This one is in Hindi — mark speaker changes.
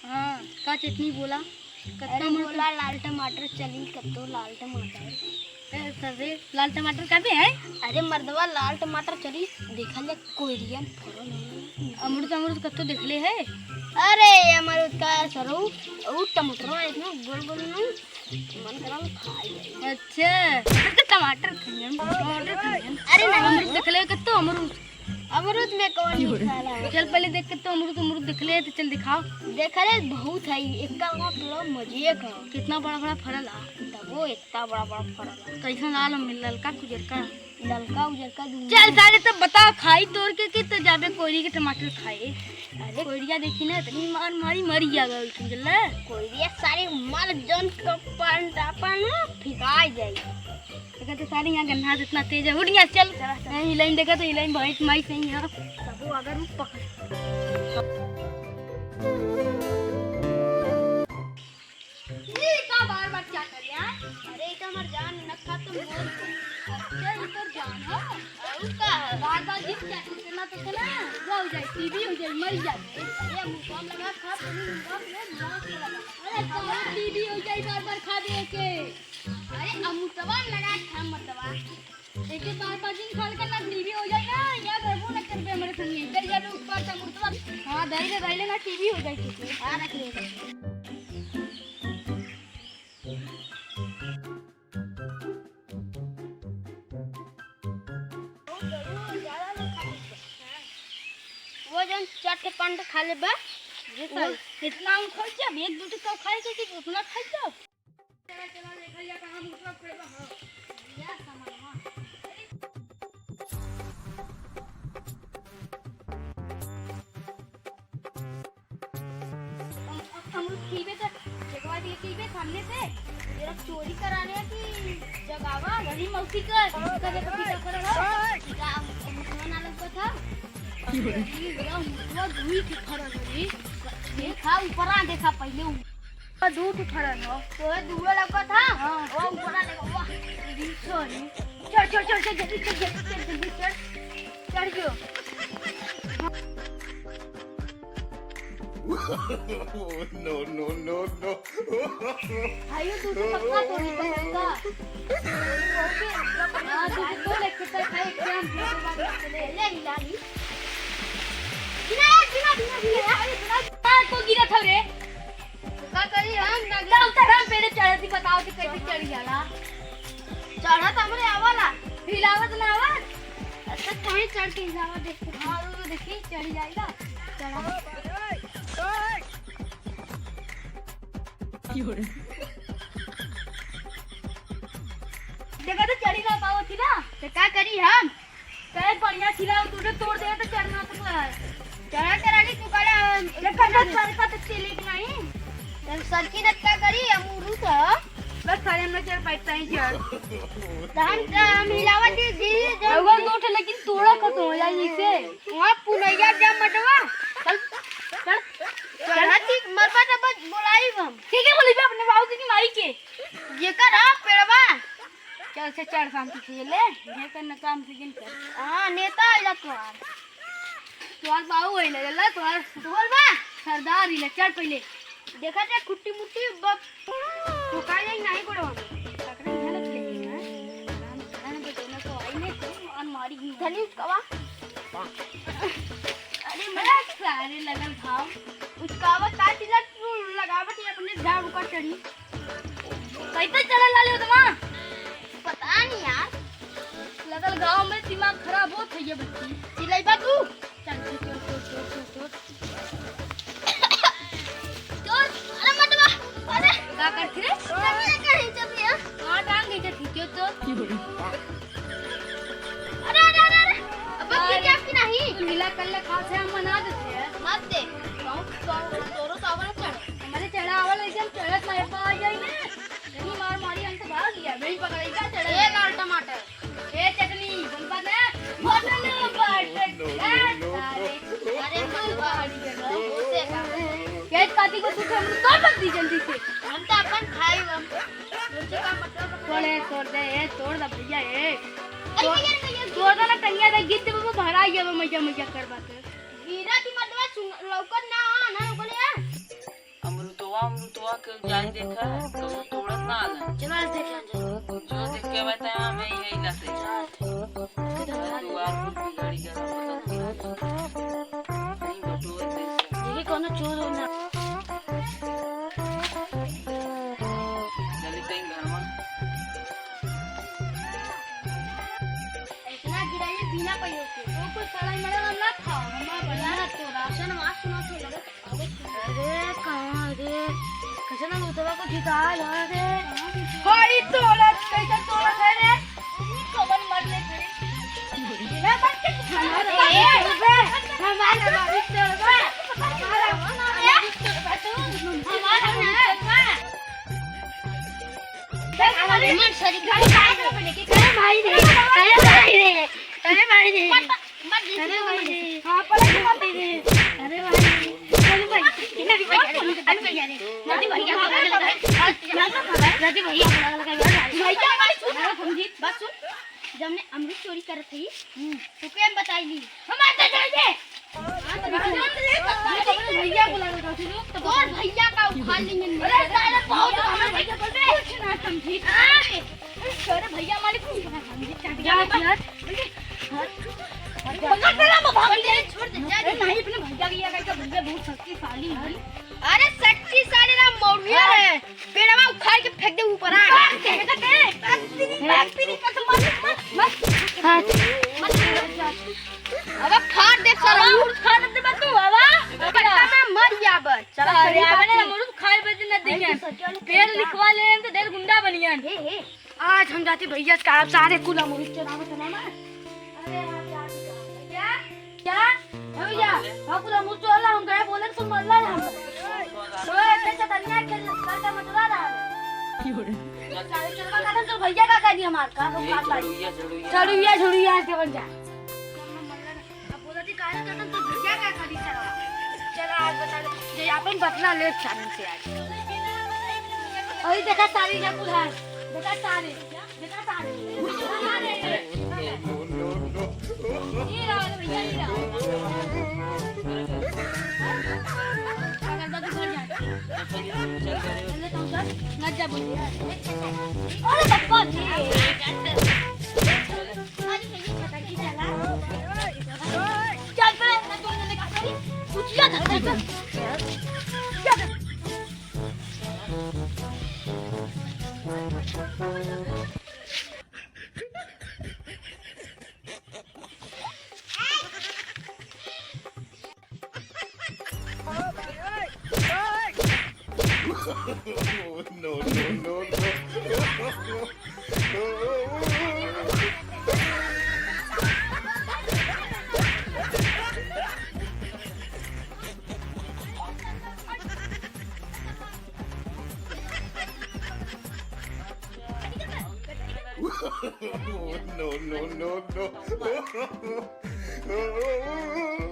Speaker 1: हाँ का चटनी बोला
Speaker 2: अरे बोला लाल टमाटर चली कत्तो लाल टमाटर
Speaker 1: सरे लाल टमाटर कहते हैं।
Speaker 2: अरे मर्दवा लाल टमाटर चली देखा ले कोरियन फरल
Speaker 1: अमरूद अमरूद कत्तो देखले है।
Speaker 2: अरे अमरूद का सरो ओ टमाटर इतना गोल गोल नहीं मन करा खाई।
Speaker 1: अच्छा तो टमाटर खाएं
Speaker 2: अरे नहीं
Speaker 1: अमरूद देखले कत्तो अमरूद
Speaker 2: अमरूद में कौन नहीं खाला है।
Speaker 1: चल पहले देख कत्तो अमरूद अमरूद देखले तो चल दिखाओ।
Speaker 2: देखा ले बहुत है एक का मतलब मजे का
Speaker 1: कितना बड़ा बड़ा फरल आ
Speaker 2: वो इतना बड़ा बड़ा फरल
Speaker 1: कैसा लाल मिलल का गुजर का
Speaker 2: ललका उजर का
Speaker 1: चल सारे तो बता खाई तोड़ के कि तो जाबे कोयरी के टमाटर खाए। अरे कोयरिया देखी ना इतनी मार मारी मरी जावे उठन जल्ला
Speaker 2: कोयरिया सारे मर जन कपन टापन फिकाई जाई।
Speaker 1: देखा तो सारे यहाँ गन्ना इतना तेज है। उठ यहाँ चल नहीं लाइन देखा तो लाइन बहुत माई सही है सब अगर पकड़ ये का बार बार क्या कर रहा है।
Speaker 2: अरे इधर मर जान न खा तो मोर
Speaker 1: अच्छा इधर जान है
Speaker 2: उसका
Speaker 1: बार बार जिस क्या करना तो चला हो जाए टीवी हो जाए मर जाए।
Speaker 2: अरे मुकाम लगा खा पानी मुकाम में नाक लगा
Speaker 1: अरे तो टीवी हो जाए बार बार खा दे के।
Speaker 2: अरे अमुतवा लगा खा मतवा
Speaker 1: एक बार बार दिन खाल करना टीवी हो जाए ना या गर्भो न कर पे हमारे संग इधर जा ऊपर से मुतवा हां दई ले ना टीवी हो जाए ठीक है।
Speaker 2: हां रख ले वो जन चाट के पंड खा ले बा
Speaker 1: इतना हम खाई जा एक दो तो खाए के उतना खाई जा चला चला देखा जा कहां मुतवा करबा हां या सामान हां हम कीबे तो जगवा दिए कीबे सामने से तेरा चोरी कराने की जगावा वही मौसी का कभी कभी कर रहा
Speaker 2: क्या मुसलमान लोग को था
Speaker 1: वो धुई की फरक है
Speaker 2: देखा ऊपर आ देखा पहले
Speaker 1: वो दूध फरक हो
Speaker 2: तो दूर लगा था
Speaker 1: हां
Speaker 2: वो ऊपर आ देखा वाह
Speaker 1: सॉरी चढ़ जल्दी चढ़ गयो
Speaker 3: no, no, no, no.
Speaker 1: आयु तू तो पक्का तो नहीं करेगा हां तू तो लेके तो खाए एग्जाम के बाद चले ले लाली बिना को गिरा था रे
Speaker 2: का करी हम
Speaker 1: नगला उतर हम पहले चढ़ती बताओ कि कैसे चढ़ जाला
Speaker 2: चढ़ा था हमरे आवाला
Speaker 1: हिलावत ना आवा
Speaker 2: अच्छा कहीं चढ़ के हिलावा देखते
Speaker 1: हां वो देखी चढ़ जाएगा चढ़ा देखा तो चढ़ी ना पाओ थी ना
Speaker 2: तो का करी हम
Speaker 1: कहे बढ़िया खिला तूने तोड़ दे तो चढ़ना तो है
Speaker 2: चढ़ा कराली तू करा
Speaker 1: देखा ना सर का तो चले कि नहीं
Speaker 2: तब सरकी दत का करी अमरू था
Speaker 1: बस सारे हम चढ़ पाते हैं चढ़
Speaker 2: हम हिलावा दी दी
Speaker 1: अगर तो उठे लेकिन थोड़ा खत्म हो जाए इसे
Speaker 2: वहां पुनैया जब मटवा
Speaker 1: चल चल
Speaker 2: चढ़ाती मरबा तब बोलाई हम
Speaker 1: ठीक है बोली अपने बाबू की माई के
Speaker 2: ये कर हां पेड़वा
Speaker 1: चल से चढ़ शांति से ले ये करना काम से गिन कर
Speaker 2: हां नेता आइला
Speaker 1: तोर बाबू है ले ला तोर
Speaker 2: बोल बा
Speaker 1: सरदार ही ले चढ़ पहले
Speaker 2: देखा ते कुट्टी मुट्टी तो का नहीं नहीं पड़ो
Speaker 1: पकड़े ना लग ले ना आराम से ना तो आई नहीं तो अनमारी ही
Speaker 2: धनी कवा
Speaker 1: अरे मेरा सारे लगन खाओ
Speaker 2: उसका वा का तिला तू लगावत है अपने झाड़ ऊपर चढ़ी
Speaker 1: कैसे चला ला ले तुम
Speaker 2: पता नहीं यार
Speaker 1: लगल गांव में दिमाग खराब हो थई है बच्ची
Speaker 2: चिल्लाइबा तू
Speaker 1: चल चोर
Speaker 2: अरे मटवा अरे
Speaker 1: का करती रे
Speaker 2: ये कहीं चलिए
Speaker 1: कहां टांग गई थी तो
Speaker 2: अरे अरे अरे अब क्या की नहीं
Speaker 1: मिला कल खा से हम मना देते हैं
Speaker 2: मत दे तोरो सावन चढ़
Speaker 1: हमारे चढ़ा आवल एकदम चढ़त मारे पा आ जाई ना कहीं मार मारी हम तो भाग गया वही पकड़ेगा चढ़े
Speaker 2: ए लाल टमाटर
Speaker 1: ए चटनी बनवा दे बोतल बाट
Speaker 2: अरे मलबा होते का
Speaker 1: ये काटी को तू हम तो कर दी जल्दी से
Speaker 2: हम तो अपन खाई हम मुझे का मतलब
Speaker 1: तोड़ दे ए तोड़ द भैया ए
Speaker 2: अरे भैया
Speaker 1: तोड़ ना टंगिया दे गीत वो भरा ये मजा मजा कर बात
Speaker 2: गिरा की मर्दवा लौकत ना ना लौकले
Speaker 4: वहाँ अमृतवा के जाई देखा है तो वो तोड़त ना आलन
Speaker 2: चलो आज देख लेंगे
Speaker 4: जो देख के बताया हमें यही लते दुआर पर बिगाड़ी का पता नहीं बटुआ थे
Speaker 2: देखिए कौन चोर हो ना
Speaker 4: चली कहीं घर में
Speaker 2: इतना गिराइए बिना पैसे के तो कुछ साला मेरा नाम ना था हमारा बड़ा तो राशन मास सुना तो लगे अरे कहां रे कैसे ना उतवा को जिता यार रे
Speaker 1: होई तोड़ा कैसे तोड़ा है रे कवन मर ले रे ना बच के
Speaker 2: हमारे मन सरी गाड़ी काय को लेके अरे भाई रे अरे भाई रे अरे भाई रे अरे भाई रे हां पर मत दे अरे भाई अरे भाई नदी भैया रे नदी भैया को लगा नदी भैया को लगा भैया बस सुन जब हमने अमृत चोरी कर थी तो क्या बताई ली हमारे तो जाइए भैया को लगा तो और भैया का उखाड़ लेंगे अरे साले बहुत हमारे भैया बोल रहे कुछ ना समझी अरे भैया मालिक को समझी जा यार पकड़ तेरा भाग ले छोड़ दे अरे नहीं अपने भैया भैया का भैया बहुत शक्तिशाली है अरे शक्तिशाली ना मौर्य है पेड़ में उखाड़ के फेंक दे ऊपर आ तेरी कसम मत अब फाड़ दे साला फाड़ दे बस तू बाबा पट्टा में मर जा बस चला अरे मैंने अमरूद खाए बजे न दिया पेड़ लिखवा ले तो देर गुंडा बनियान आज हम जाते भैया का सारे कुल अमरूद चलावे चलाना अरे क्या भैया कुल अमरूद चला हम गए बोले तुम मरला हम ओए कैसा धनिया के लड़का मतला रहा है सारे चलवा का तो भैया का कह दी हमार का तो बात लाई झड़ुया के बन जा अब बोला थी काहे तो भैया का कह दी चला आज बता ले जे अपन बतला ले चारण से आज ओए देखा सारी जा पुधार देखा सारे ये रहा भैया ये रहा अगर दादी घर जा चल तो सर न जा बोल अरे बप्पा जी आज भैया पता की चला चल पे ना तो ने कहा करी पूछिया था
Speaker 3: no, no, no, no, no, no.